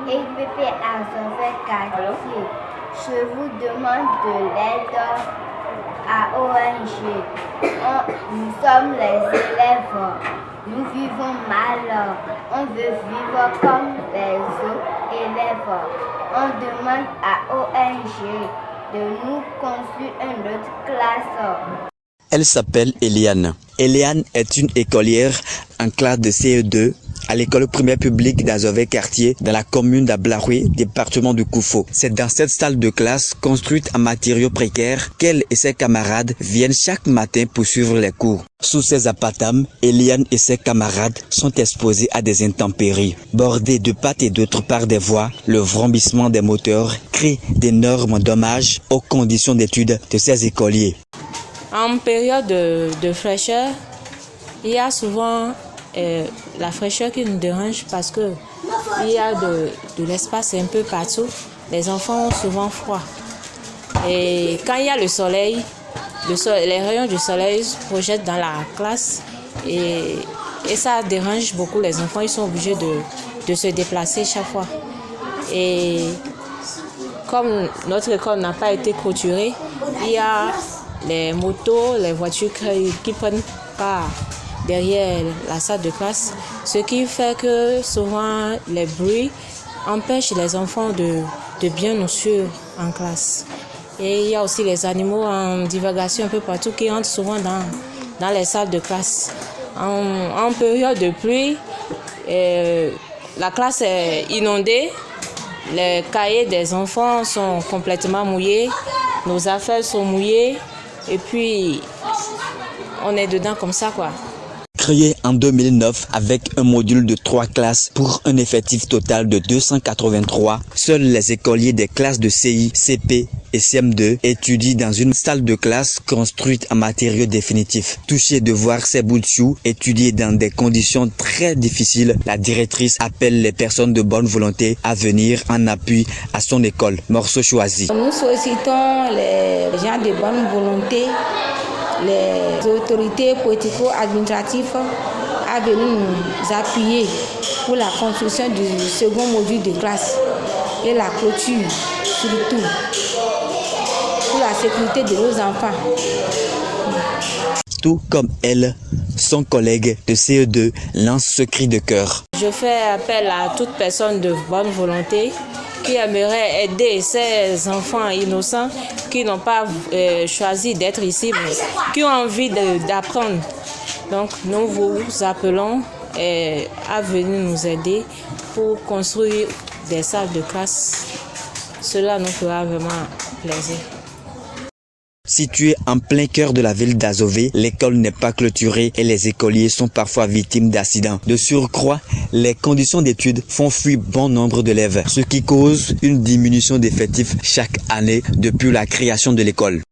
EPP Azové quartier. Je vous demande de l'aide à ONG. Nous sommes les élèves. Nous vivons mal. On veut vivre comme les autres élèves. On demande à ONG de nous construire une autre classe. Elle s'appelle Eliane. Eliane est une écolière en classe de CE2 à l'école primaire publique d'Azové quartier dans la commune d'Ablaroué, département du Koufo. C'est dans cette salle de classe construite en matériaux précaires qu'elle et ses camarades viennent chaque matin pour suivre les cours. Sous ces appartements, Eliane et ses camarades sont exposés à des intempéries. Bordés de part et d'autre par des voies, le vrombissement des moteurs crée d'énormes dommages aux conditions d'études de ces écoliers. En période de fraîcheur, il y a souvent la fraîcheur qui nous dérange parce que il y a de l'espace un peu partout. Les enfants ont souvent froid. Et quand il y a le soleil, les rayons du soleil se projettent dans la classe et ça dérange beaucoup les enfants. Ils sont obligés de se déplacer chaque fois. Et comme notre école n'a pas été clôturée, il y a les motos, les voitures qui prennent part derrière la salle de classe, ce qui fait que souvent les bruits empêchent les enfants de bien nous suivre en classe. Et il y a aussi les animaux en divagation un peu partout qui entrent souvent dans les salles de classe. En période de pluie, la classe est inondée, les cahiers des enfants sont complètement mouillés, nos affaires sont mouillées. Et puis, on est dedans comme ça, quoi. Créé en 2009 avec un module de 3 classes pour un effectif total de 283, seuls les écoliers des classes de CI, CP et CM2 étudient dans une salle de classe construite en matériaux définitifs. Touchée de voir ces bouts de choux étudier dans des conditions très difficiles, la directrice appelle les personnes de bonne volonté à venir en appui à son école. Morceau choisi. Nous sollicitons les gens de bonne volonté, les autorités politico-administratives à venir nous appuyer pour la construction du second module de classe et la clôture, surtout pour la sécurité de nos enfants. Tout comme elle, son collègue de CE2 lance ce cri de cœur. Je fais appel à toute personne de bonne volonté qui aimerait aider ces enfants innocents qui n'ont pas choisi d'être ici, mais qui ont envie d'apprendre. Donc nous vous appelons à venir nous aider pour construire des salles de classe. Cela nous fera vraiment plaisir. Située en plein cœur de la ville d'Azové, l'école n'est pas clôturée et les écoliers sont parfois victimes d'accidents. De surcroît, les conditions d'études font fuir bon nombre d'élèves, ce qui cause une diminution d'effectifs chaque année depuis la création de l'école.